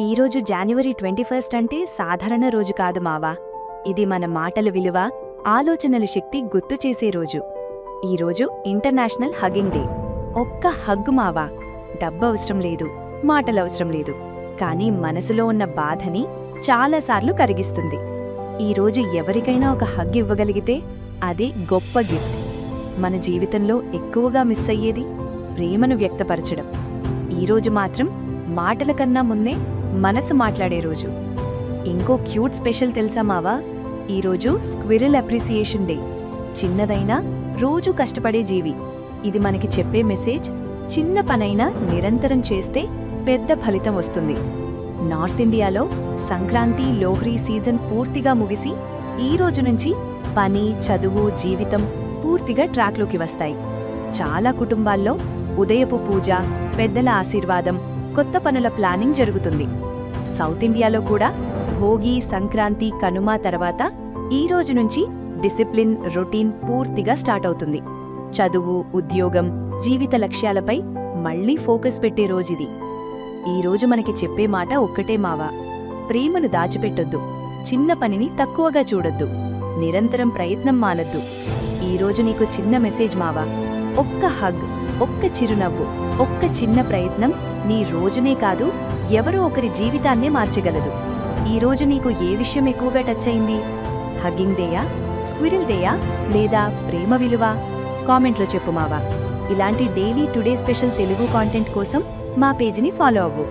ఈరోజు జనవరి 21 అంటే సాధారణ రోజు కాదు మావా. ఇది మన మాటల విలువ, ఆలోచనల శక్తి గుర్తు చేసే రోజు. ఈరోజు ఇంటర్నేషనల్ హగ్గింగ్ డే. ఒక్క హగ్గు మావా. డబ్బు అవసరం లేదు, మాటలవసరం లేదు, కానీ మనసులో ఉన్న బాధని చాలాసార్లు కరిగిస్తుంది. ఈరోజు ఎవరికైనా ఒక హగ్ ఇవ్వగలిగితే అదే గొప్ప గిఫ్ట్. మన జీవితంలో ఎక్కువగా మిస్ అయ్యేది ప్రేమను వ్యక్తపరచడం. ఈరోజు మాత్రం మాటల కన్నా ముందే మనసు మాట్లాడే రోజు. ఇంకో క్యూట్ స్పెషల్ తెలుసా మావా? ఈరోజు స్క్విరిల్ అప్రిసియేషన్ డే. చిన్నదైనా రోజు కష్టపడే జీవి. ఇది మనకి చెప్పే మెసేజ్, చిన్న పనైనా నిరంతరం చేస్తే పెద్ద ఫలితం వస్తుంది. నార్త్ ఇండియాలో సంక్రాంతి, లోహ్రీ సీజన్ పూర్తిగా ముగిసి ఈ రోజు నుంచి పని, చదువు, జీవితం పూర్తిగా ట్రాక్లోకి వస్తాయి. చాలా కుటుంబాల్లో ఉదయపు పూజ, పెద్దల ఆశీర్వాదం, కొత్త పనుల ప్లానింగ్ జరుగుతుంది. సౌత్ ఇండియాలో కూడా భోగి, సంక్రాంతి, కనుమ తర్వాత ఈ రోజు నుంచి డిసిప్లిన్, రొటీన్ పూర్తిగా స్టార్ట్ అవుతుంది. చదువు, ఉద్యోగం, జీవిత లక్ష్యాలపై మళ్లీ ఫోకస్ పెట్టే రోజుది. ఈరోజు మనకి చెప్పే మాట ఒక్కటే మావా: ప్రేమను దాచిపెట్టొద్దు, చిన్న పనిని తక్కువగా చూడొద్దు, నిరంతరం ప్రయత్నం మానొద్దు. ఈరోజు నీకు చిన్న మెసేజ్ మావా: ఒక్క హగ్, ఒక్క చిరునవ్వు, ఒక్క చిన్న ప్రయత్నం నీ రోజునే కాదు, ఎవరో ఒకరి జీవితాన్నే మార్చగలదు. ఈరోజు నీకు ఏ విషయం ఎక్కువగా టచ్ అయింది? హగ్గింగ్ డేయా, స్క్విరిల్ డేయా, లేదా ప్రేమ విలువ? కామెంట్లో చెప్పు మావా. ఇలాంటి daily today special Telugu content కోసం మా పేజీని ఫాలో అవ్వు.